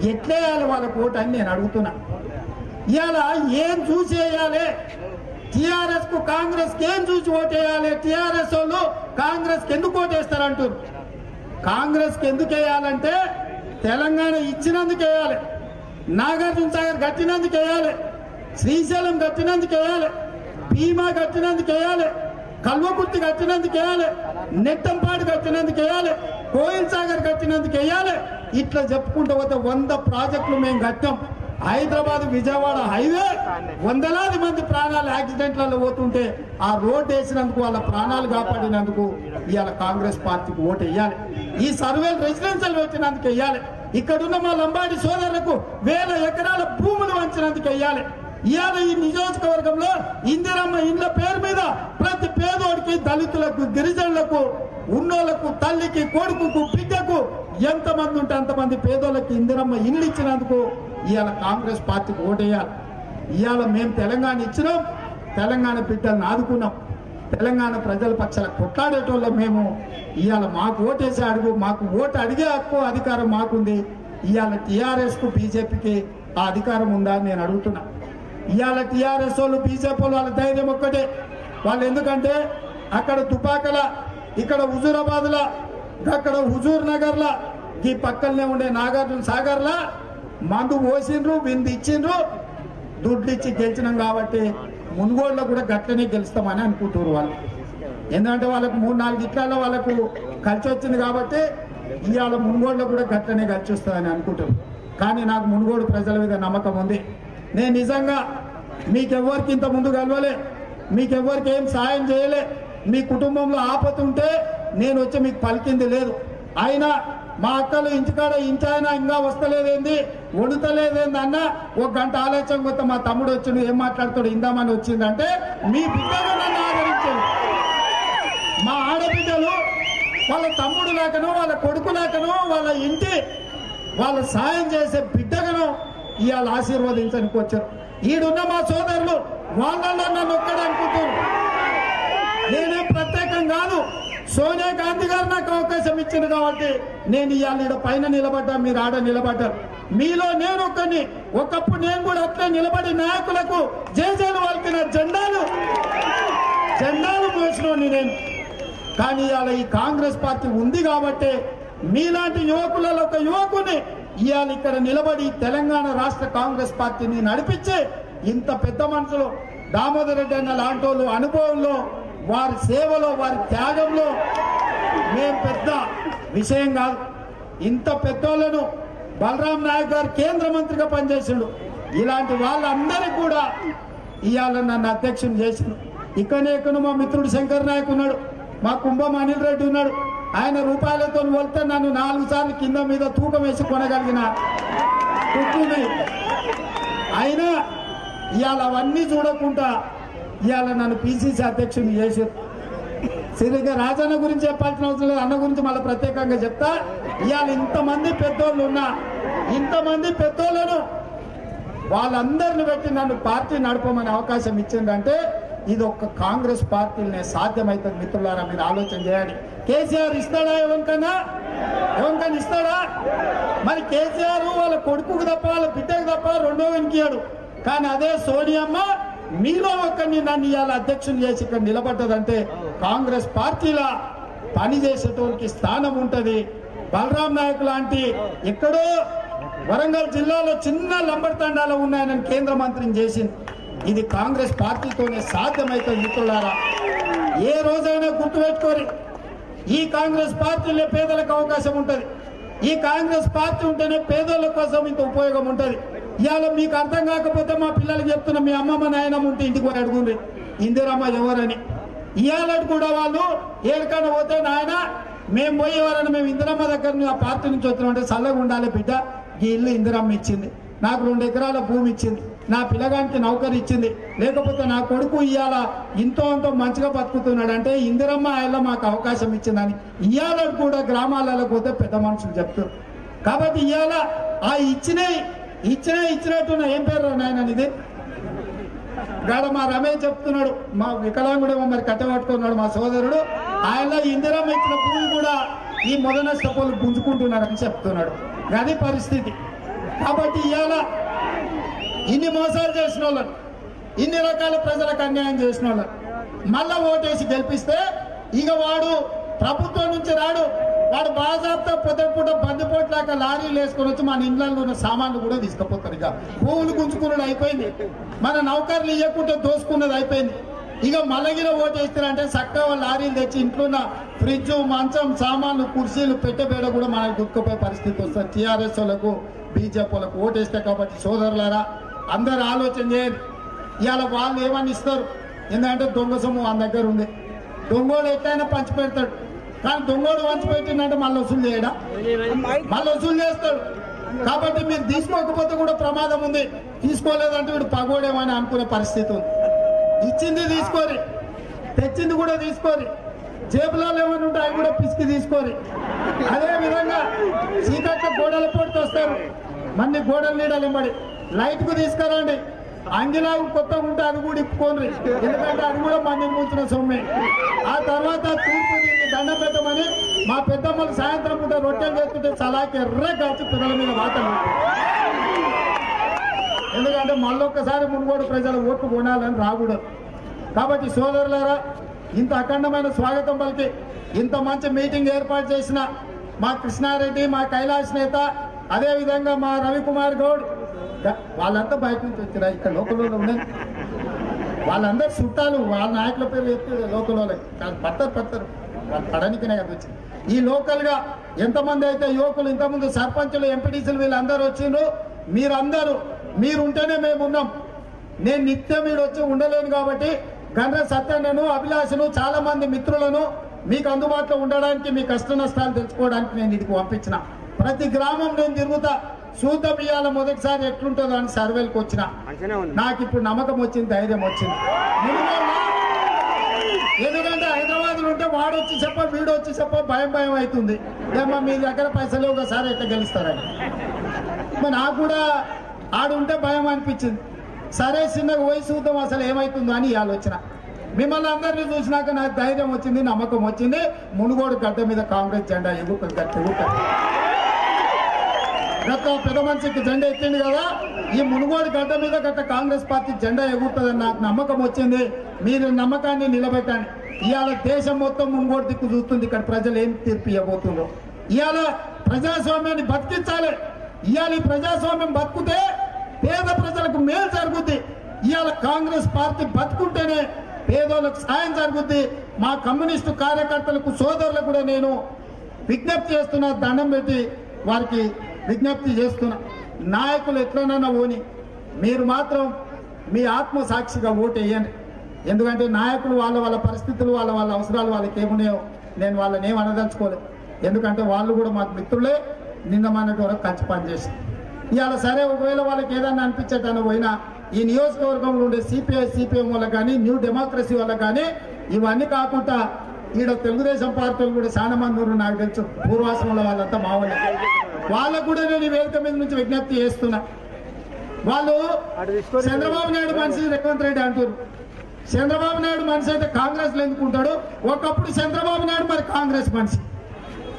ఎట్లేయాలి వాళ్ళకు ఓటు అని నేను అడుగుతున్నా. ఇవాళ ఏం చూసేయాలి? టీఆర్ఎస్ కు కాంగ్రెస్ కి ఏం చూసి ఓటేయాలి? టీఆర్ఎస్ వాళ్ళు కాంగ్రెస్ కి ఎందుకు ఓటేస్తారంటారు? కాంగ్రెస్ కి ఎందుకు వేయాలంటే తెలంగాణ ఇచ్చినందుకు వేయాలి, నాగార్జున సాగర్ కట్టినందుకు వేయాలి, శ్రీశైలం కట్టినందుకు వేయాలి, భీమా కట్టినందుకు వేయాలి, కల్వకుర్తి కట్టినందుకు వేయాలి, నెట్టంపాడు కట్టినందుకు వేయాలి, కోయిల్ సాగర్ కట్టినందుకు వేయాలి. ఇట్లా చెప్పుకుంటూ పోతే 100 ప్రాజెక్టులు మేము కట్టాం. హైదరాబాద్ విజయవాడ హైవే వందలాది మంది ప్రాణాలు యాక్సిడెంట్లలో పోతుంటే ఆ రోడ్డు వేసినందుకు, వాళ్ళ ప్రాణాలు కాపాడినందుకు ఇవాళ కాంగ్రెస్ పార్టీకి ఓటు వేయాలి. ఈ సర్వేలు రెసిడెన్షియల్ పెట్టినందుకు వేయాలి. ఇక్కడున్న మా లంబాడి సోదరులకు 1000 ఎకరాల భూములు వంచినందుకు వేయాలి. ఇవాళ ఈ నియోజకవర్గంలో ఇందిరమ్మ ఇండ్ల పేరు మీద ప్రతి పేదోడికి, దళితులకు, గిరిజనులకు, ఉన్నోళ్లకు, తల్లికి, కొడుకుకు, బిడ్డకు ఎంతమంది ఉంటే అంతమంది పేదోళ్ళకి ఇందిరమ్మ ఇండ్లు ఇచ్చినందుకు ఇవాళ కాంగ్రెస్ పార్టీకి ఓటేయాలి. ఇవాళ మేము తెలంగాణ ఇచ్చినాం, తెలంగాణ బిడ్డలను ఆదుకున్నాం, తెలంగాణ ప్రజల పక్షాల కొట్లాడేటోళ్ళం మేము. ఇవాళ మాకు ఓటేసే మాకు ఓటు అడిగే హక్కు, అధికారం మాకుంది. ఇవాళ టీఆర్ఎస్ కు, బీజేపీకి ఆ అధికారం ఉందా అని నేను అడుగుతున్నా. ఇవాళ టీఆర్ఎస్ వాళ్ళు, బీజేపీ వాళ్ళు వాళ్ళ ధైర్యం ఒక్కటే. వాళ్ళు ఎందుకంటే అక్కడ తుపాకల, ఇక్కడ హుజూరాబాద్లా, అక్కడ హుజూర్ నగర్లా, ఈ పక్కనే ఉండే నాగార్జున సాగర్లా మందు పోసిండ్రు, బిందు ఇచ్చిండ్రు, దుడ్లు ఇచ్చి గెలిచినాం కాబట్టి మునుగోడులో కూడా గట్లనే గెలుస్తామని అనుకుంటున్నారు వాళ్ళు. ఎందుకంటే వాళ్ళకు 3-4 ఇట్లలో వాళ్ళకు కలిసి వచ్చింది కాబట్టి ఇవాళ మునుగోడులో కూడా గట్లనే కలిసి వస్తుందని అనుకుంటారు. కానీ నాకు మునుగోడు ప్రజల మీద నమ్మకం ఉంది. నేను నిజంగా మీకెవ్వరికి ఇంత ముందు కలవలే, మీకెవ్వరికి ఏం సాయం చేయలే. మీ కుటుంబంలో ఆపత ఉంటే నేను వచ్చి మీకు పలికింది లేదు. అయినా మా అక్కలు ఇంటికాడ ఇంటాయన ఇంకా వస్తలేదేంది, వండుతలేదేంది అన్న 1 గంట ఆలోచన కొత్త మా తమ్ముడు వచ్చి ఏం మాట్లాడుతాడు ఇందామని వచ్చిందంటే మీ బిడ్డలు నన్ను ఆదరించారు. మా ఆడబిడ్డలు వాళ్ళ తమ్ముడు లేకను, వాళ్ళ కొడుకు లేకను, వాళ్ళ ఇంటి వాళ్ళ సాయం చేసే బిడ్డగను ఇవాళ ఆశీర్వదించడానికి వచ్చారు. ఈడున్న మా సోదరులు వాళ్ళల్లో నన్ను ఒక్కడే అనుకుంటారు. నేనేం ప్రత్యేకం కాదు. సోనియా గాంధీ గారు నాకు అవకాశం ఇచ్చింది కాబట్టి నేను ఇవాళ ఈడ పైన నిలబడ్డా, మీరు ఆడ నిలబడ్డారు. మీలో నేను ఒక్కని, ఒకప్పుడు నేను కూడా అట్లే నిలబడి నాయకులకు జేజేలు వాళ్ళకిన జెండాలు మోసినోని నేను. కానీ ఇవాళ ఈ కాంగ్రెస్ పార్టీ ఉంది కాబట్టి మీలాంటి యువకులలో ఒక యువకుని ఇవాళ ఇక్కడ నిలబడి తెలంగాణ రాష్ట్ర కాంగ్రెస్ పార్టీని నడిపించే ఇంత పెద్ద మనుషులు దామోదర్ రెడ్డి అన్న లాంటి వాళ్ళు అనుభవంలో, వారి సేవలో, వారి త్యాగంలో మేము పెద్ద విషయం కాదు. ఇంత పెద్దోళ్లను బలరాం నాయక్ గారు కేంద్ర మంత్రిగా పనిచేసిండు. ఇలాంటి వాళ్ళందరికీ కూడా ఇవాళ నన్ను అధ్యక్షుని చేసిండు. ఇక్కడ మా మిత్రుడు శంకర్ నాయక్ ఉన్నాడు, మా కుంభం అనిల్ రెడ్డి ఉన్నాడు. ఆయన రూపాయలతో వెళ్తే నన్ను 4 సార్లు కింద మీద తూకం వేసి కొనగలిగిన కుక్కుని. అయినా ఇవాళ అవన్నీ చూడకుండా ఇవాళ నన్ను పిసిసి అధ్యక్షుని చేశారు. సరిగ్గా రాజన్న గురించి చెప్పాల్సిన అవసరం లేదు, అన్న గురించి మళ్ళీ ప్రత్యేకంగా చెప్తా. ఇవాళ ఇంతమంది పెద్దోళ్ళు ఉన్నా, ఇంతమంది పెద్దోళ్ళను వాళ్ళందరిని పెట్టి నన్ను పార్టీ నడపమని అవకాశం ఇచ్చిందంటే ఇది ఒక్క కాంగ్రెస్ పార్టీలనే సాధ్యమవుతుంది. మిత్రులారా, మీరు ఆలోచన చేయండి. కేసీఆర్ ఇస్తాడా? ఎవరికన్నా ఇస్తాడా? మరి కేసీఆర్ వాళ్ళ కొడుకుకు తప్ప, వాళ్ళ బిడ్డకు తప్ప రెండో వెనికియాడు. కానీ అదే సోనియమ్మ మీలో ఒక్కరిని నన్ను ఇవాళ అధ్యక్షుని చేసి ఇక్కడ నిలబడ్డదంటే కాంగ్రెస్ పార్టీలా పనిచేసేటోళ్ళకి స్థానం ఉంటుంది. బలరాం నాయక్ లాంటి ఎక్కడో వరంగల్ జిల్లాలో చిన్న లంబడి తండాలో ఉన్నాయని కేంద్ర మంత్రిని చేసింది. ఇది కాంగ్రెస్ పార్టీతోనే సాధ్యమవుతుంది. మిత్రులారా, ఏ రోజైనా గుర్తుపెట్టుకోరి, ఈ కాంగ్రెస్ పార్టీలో పేదలకు అవకాశం ఉంటుంది. ఈ కాంగ్రెస్ పార్టీ ఉంటేనే పేదోళ్ళ కోసం ఇంత ఉపయోగం ఉంటుంది. ఇవాళ మీకు అర్థం కాకపోతే మా పిల్లలకి చెప్తున్నా, మీ అమ్మమ్మ నాయనమ్మ ఉంటే ఇంటికి పోయి అడుగుండ్రి ఇందిరమ్మ ఎవరని. ఇవాళ కూడా వాళ్ళు ఏడికైనా పోతే నాయన మేము పోయి ఎవరైనా మేము ఇందిరమ్మ దగ్గర ఆ పార్టీ నుంచి వచ్చినామంటే చల్లగా ఉండాలి బిడ్డ, ఈ ఇల్లు ఇందిరమ్మ ఇచ్చింది, నాకు 2 ఎకరాల భూమి ఇచ్చింది, నా పిల్లగానికి నౌకరు ఇచ్చింది, లేకపోతే నా కొడుకు ఇవాళ ఇంతో అంతో మంచిగా బతుకుతున్నాడు అంటే ఇందిరమ్మ ఆయన మాకు అవకాశం ఇచ్చిందని ఇవాళ కూడా గ్రామాలలో పోతే పెద్ద మనుషులు చెప్తారు. కాబట్టి ఇవాళ ఆ ఇచ్చినట్టున్న ఏం పేరు నాయన ఇది గాడ మా రమేష్ చెప్తున్నాడు, మా వికలాంగుడేమో మరి కట్టబట్టుకున్నాడు మా సోదరుడు, ఆయన ఇందిరమ్మ ఇచ్చిన భూమి కూడా ఈ మొదనష్టపోలు గుంజుకుంటున్నారని చెప్తున్నాడు. అది పరిస్థితి. కాబట్టి ఇవాళ ఇన్ని మోసాలు చేసిన వాళ్ళని, ఇన్ని రకాల ప్రజలకు అన్యాయం చేసిన వాళ్ళని మళ్ళా ఓటేసి గెలిపిస్తే ఇక వాడు ప్రభుత్వం నుంచి రాడు, వాడు బాజాబ్తా పొద్దుపూట బందిపోట్లాక లారీలు వేసుకొని వచ్చి మన ఇండ్లలో ఉన్న సామాన్లు కూడా తీసుకుపోతారు. ఇక పువ్వులు గుంజుకున్నది అయిపోయింది, మన నౌకర్లు ఇవ్వకుండా దోసుకున్నది అయిపోయింది. ఇక మల్లగిన ఓటేస్తారంటే చక్కగా లారీలు తెచ్చి ఇంట్లో ఉన్న ఫ్రిడ్జ్, మంచం, సామాన్లు, కుర్చీలు పెట్టబేడ కూడా మనకు గుర్తుపోయే పరిస్థితి వస్తుంది. టీఆర్ఎస్ వాళ్ళకు, బీజేపీ వాళ్ళకు ఓటేస్తే. కాబట్టి సోదరులారా అందరు ఆలోచన చేయండి. ఇవాళ వాళ్ళు ఏమని ఇస్తారు, ఎందుకంటే దొంగ సొమ్ము వాళ్ళ దగ్గర ఉంది. దొంగోడు ఎట్లయినా పంచి పెడతాడు, కానీ దొంగోడు పంచి పెట్టిందంటే మళ్ళీ వసూలు చేయడా, మళ్ళీ వసూలు చేస్తాడు. కాబట్టి మీరు తీసుకోకపోతే కూడా ప్రమాదం ఉంది, తీసుకోలేదంటే వీడు పగోడేమని అనుకునే పరిస్థితి ఉంది. ఇచ్చింది తీసుకోరి, తెచ్చింది కూడా తీసుకోరి, జేబులో ఏమైనా ఉంటే అవి కూడా పిసికి తీసుకోరి. అదే విధంగా చీకట్ల గోడల పోటీ వస్తారు, మన్ని గోడలు నీడలు ఇమ్మడి లైట్కు తీసుకురండి. అంగిలాగు కొత్తగా ఉంటే అది కూడా ఇప్పుకోండి, ఎందుకంటే అది కూడా మంది ముంచిన సొమ్మే. ఆ తర్వాత తూర్పు దీన్ని దండం పెట్టమని మా పెద్దమ్మలు సాయంత్రం పూట రొట్టెలు చేస్తుంటే చలాకి ఎర్ర కాల్చి పిల్లల మీద వాతలు. ఎందుకంటే మళ్ళొక్కసారి మునుగోడు ప్రజల ఓట్లు కొనాలని రాకూడదు. కాబట్టి సోదరులారా ఇంత అఖండమైన స్వాగతం పలికి ఇంత మంచి మీటింగ్ ఏర్పాటు చేసిన మా కృష్ణారెడ్డి, మా కైలాష్ నేత, అదేవిధంగా మా రవికుమార్ గౌడ్, వాళ్ళంతా బయట నుంచి వచ్చిరా, ఇక్కడ లోకల్లో ఉన్నాయి. వాళ్ళందరూ చుట్టాలు, వాళ్ళ నాయకుల పేర్లు చెప్తే లోకల్ వాళ్ళకి పడతారు వాళ్ళు పడనికినే కదా వచ్చింది. ఈ లోకల్గా ఎంతమంది అయితే యువకులు, ఇంతకుముందు సర్పంచులు, ఎంపీటీసీలు వీళ్ళందరూ వచ్చిండ్రు. మీరందరూ మీరుంటేనే మేము ఉన్నాం. నేను నిత్యం మీరు వచ్చి ఉండలేను కాబట్టి గండ్ర సత్యన్నను, అభిలాషను, చాలా మంది మిత్రులను మీకు అందుబాటులో ఉండడానికి, మీ కష్ట నష్టాలు తెలుసుకోవడానికి నేను ఇదికి పంపించిన. ప్రతి గ్రామం నేను తిరుగుతా, సూత బియ్యాల మొదటిసారి ఎట్లుంటుందో అని సర్వేలకు వచ్చిన. నాకు ఇప్పుడు నమ్మకం వచ్చింది, ధైర్యం వచ్చింది. ఎందుకంటే హైదరాబాద్లో ఉంటే వాడు వచ్చి చెప్ప, వీడు వచ్చి చెప్ప, భయం అవుతుంది. ఏమో మీ దగ్గర పైసలు ఒకసారి ఎట్లా గెలుస్తారని. మరి నాకు కూడా ఆడుంటే భయం అనిపించింది. సరే చిన్నగా పోయి చూద్దాం అసలు ఏమవుతుందో అని ఆలోచన. మిమ్మల్ని అందరినీ చూసినాక నాకు ధైర్యం వచ్చింది, నమ్మకం వచ్చింది. మునుగోడు గడ్డ మీద కాంగ్రెస్ జెండా ఎగురుతుంది. గత పెద్ద మనిషికి జెండా ఎత్తింది కదా, ఈ మునుగోడు గడ్డ మీద గత కాంగ్రెస్ పార్టీ జెండా ఎగురుతుందని నాకు నమ్మకం వచ్చింది. మీరు నమ్మకాన్ని నిలబెట్టండి. ఇవాళ దేశం మొత్తం మునుగోడు దిక్కు చూస్తుంది, ఇక్కడ ప్రజలు ఏం తీర్పు ఇవ్వబోతుండ్రో. ఇవాళ ప్రజాస్వామ్యాన్ని బతికించాలి. ఇవాళ ఈ ప్రజాస్వామ్యం బతుకుతే పేద ప్రజలకు మేలు జరుగుద్ది. ఇవాళ కాంగ్రెస్ పార్టీ బతుకుంటేనే పేదోళ్ళకు సాయం జరుగుద్ది. మా కమ్యూనిస్టు కార్యకర్తలకు, సోదరులకు కూడా నేను విజ్ఞప్తి చేస్తున్నా, దండం పెట్టి వారికి విజ్ఞప్తి చేస్తున్నా. నాయకులు ఎట్లనన్నా ఓని, మీరు మాత్రం మీ ఆత్మసాక్షిగా ఓటు వేయండి. ఎందుకంటే నాయకులు వాళ్ళ పరిస్థితులు, వాళ్ళ అవసరాలు వాళ్ళకి ఏమున్నాయో నేను వాళ్ళని ఏం అనదలుచుకోలేదు. ఎందుకంటే వాళ్ళు కూడా మాకు మిత్రులే, నిన్న మనకి వరకు కలిసి పనిచేసి. ఇవాళ సరే ఒకవేళ వాళ్ళకి ఏదన్నా అనిపించేటన్నా పోయినా ఈ నియోజకవర్గంలో ఉండే సిపిఐ, సిపిఎం వల్ల కానీ, న్యూ డెమోక్రసీ వల్ల కానీ, ఇవన్నీ కాకుండా ఈడ తెలుగుదేశం పార్టీలు కూడా చాలా మంది ఉన్నారు. నాకు తెలుసు, పూర్వాశ్రమంలో వాళ్ళంతా మా వాళ్ళే. వాళ్ళకు కూడా నేను ఈ వేదిక మీద నుంచి విజ్ఞప్తి చేస్తున్నా. వాళ్ళు చంద్రబాబు నాయుడు మనిషి రేవంత్ రెడ్డి అంటారు. చంద్రబాబు నాయుడు మనిషి అయితే కాంగ్రెస్ లో ఎందుకుంటాడు? ఒకప్పుడు చంద్రబాబు నాయుడు మరి కాంగ్రెస్ మనిషి.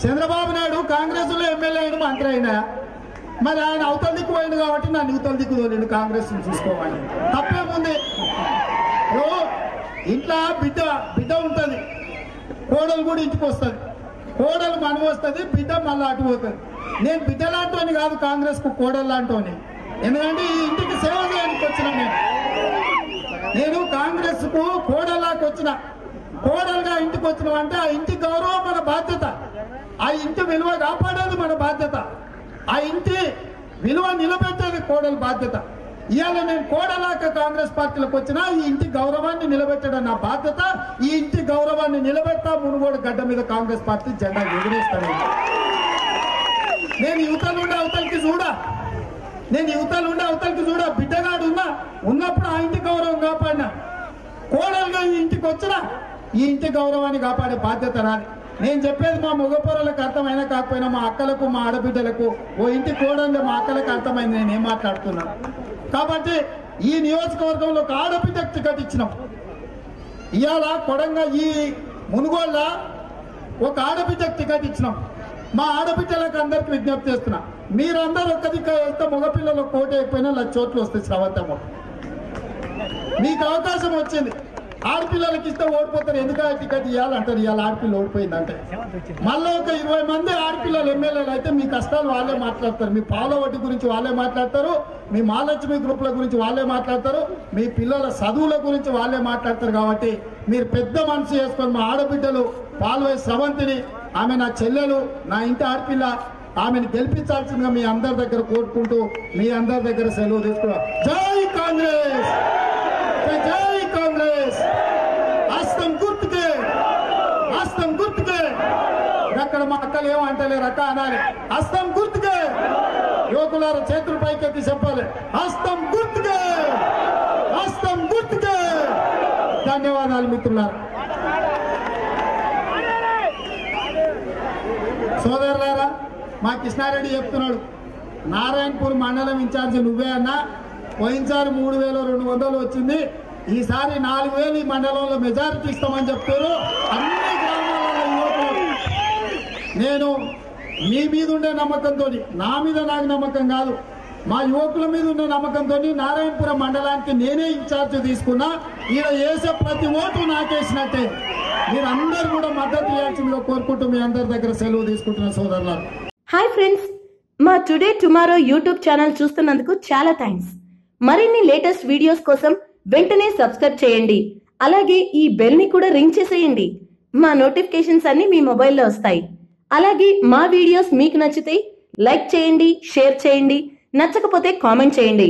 చంద్రబాబు నాయుడు కాంగ్రెస్ లో ఎమ్మెల్యే అయిన, మంత్రి అయినా, మరి ఆయన అవతల దిక్కు పోయింది కాబట్టి నన్ను యువతల దిక్కు తోలేడు కాంగ్రెస్ చూసుకోవాలి. తప్పేముంది? ఇంట్లో బిడ్డ ఉంటుంది, కోడలు కూడా ఇంటికి వస్తుంది, కోడలు మనం వస్తుంది, బిడ్డ మళ్ళీ అటు పోతుంది. నేను బిడ్డ లాంటి కాదు, కాంగ్రెస్ కు కోడలు లాంటి. ఎందుకంటే ఈ ఇంటికి సేవ చేయడానికి వచ్చిన నేను కాంగ్రెస్ కు కోడలాకి వచ్చిన. కోడలుగా ఇంటికి వచ్చిన అంటే ఆ ఇంటి గౌరవం మన బాధ్యత, ఆ ఇంటి విలువ కాపాడేది మన బాధ్యత, ఆ ఇంటి విలువ నిలబెట్టేది కోడలు బాధ్యత. ఇవాళ నేను కోడలాక కాంగ్రెస్ పార్టీలకు వచ్చినా ఈ ఇంటి గౌరవాన్ని నిలబెట్టడం నా బాధ్యత. ఈ ఇంటి గౌరవాన్ని నిలబెట్టా, మునుగోడు గడ్డ మీద కాంగ్రెస్ పార్టీ జెండా ఎగిరేస్తాను. నేను యువతలుండే అవతలికి చూడ, బిడ్డగాడు ఉన్నప్పుడు ఆ ఇంటి గౌరవం కాపాడినా, కోడలుగా ఈ ఇంటికి వచ్చినా ఈ ఇంటి గౌరవాన్ని కాపాడే బాధ్యత నాది. నేను చెప్పేది మా మగపొరలకు అర్థమైనా కాకపోయినా, మా అక్కలకు, మా ఆడబిడ్డలకు, ఓ ఇంటి కోడలు మా అక్కలకు అర్థమైంది నేను ఏం మాట్లాడుతున్నాను. కాబట్టి ఈ నియోజకవర్గంలో ఒక ఆడబిడ్డకు టికెట్ ఇచ్చినాం. ఇవాళ కొడంగా ఈ మునుగోళ్ళ ఒక ఆడబిడ్డకు టికెట్ ఇచ్చినాం. మా ఆడబిడ్డలకు అందరికి విజ్ఞప్తి చేస్తున్నా, మీరందరూ ఒక్క దిక్కు వెళ్తే మగపిల్లలు కోటి అయిపోయినా 1,00,000 ఓట్లు వస్తాయి శ్రవంతమ్మ. మీకు అవకాశం వచ్చింది, ఆడపిల్లలకి ఇస్తే ఓడిపోతారు, ఎందుకంటే టికెట్ ఇవ్వాలంటారు. ఇవాళ ఆడపిల్ల ఓడిపోయిందంటే మళ్ళీ ఒక 20 మంది ఆడపిల్లలు ఎమ్మెల్యేలు అయితే మీ కష్టాలు వాళ్ళే మాట్లాడతారు, మీ పాల వడ్డీ గురించి వాళ్ళే మాట్లాడతారు, మీ మహాలక్ష్మి గ్రూపుల గురించి వాళ్ళే మాట్లాడతారు, మీ పిల్లల చదువుల గురించి వాళ్ళే మాట్లాడతారు. కాబట్టి మీరు పెద్ద మనసు చేసుకొని మా ఆడబిడ్డలు పాల్వై స్రవంతిని, ఆమె నా చెల్లెలు, నా ఇంటి ఆడపిల్ల, ఆమెను గెలిపించాల్సిందిగా మీ అందరి దగ్గర కోరుకుంటూ మీ అందరి దగ్గర సెలవు తీసుకున్నాం. జై కాంగ్రెస్, జై కాంగ్రెస్. హస్తం గుర్తుకే, హస్తం గుర్తుకే. అక్కడ మా అక్కలు ఏమంటలేరు, అక్క అనాలి. హస్తం గుర్తుకే. యువకులారా చేతులు పైకెత్తి చెప్పాలి, హస్తం గుర్తుకే, హస్తం గుర్తుకే. ధన్యవాదాలు మిత్రులారా. సోదరులారా, మా కృష్ణారెడ్డి చెప్తున్నాడు, నారాయణపూర్ మండలం ఇన్ఛార్జి నువ్వే అన్నా, పోయినసారి 3,200 వచ్చింది, ఈసారి 4,000 ఈ మండలంలో మెజారిటీ ఇస్తామని చెప్తారు అన్ని గ్రామాలలో యువకులు. నేను మీ మీద ఉండే నమ్మకంతో, నా మీద నాకు నమ్మకం కాదు, మా యువకుల మీద ఉన్న నమ్మకంతో నారాయణపురం మండలానికి నేనే ఇన్ఛార్జ్ తీసుకున్నా. ఈడ వేసే ప్రతి ఓటు నాకేసినట్టే. మీరందరూ కూడా మద్దతు ఇవ్వాల్సిందిగా కోరుకుంటూ మీ అందరి దగ్గర సెలవు తీసుకుంటున్న సోదరులారు. హాయ్ ఫ్రెండ్స్, మా టుడే టుమారో యూట్యూబ్ ఛానల్ చూస్తున్నందుకు చాలా థ్యాంక్స్. మరిన్ని లేటెస్ట్ వీడియోస్ కోసం వెంటనే సబ్స్క్రైబ్ చేయండి. అలాగే ఈ బెల్ ని కూడా రింగ్ చేసేయండి. మా నోటిఫికేషన్స్ అన్ని మీ మొబైల్లో వస్తాయి. అలాగే మా వీడియోస్ మీకు నచ్చితే లైక్ చేయండి, షేర్ చేయండి, నచ్చకపోతే కామెంట్ చేయండి.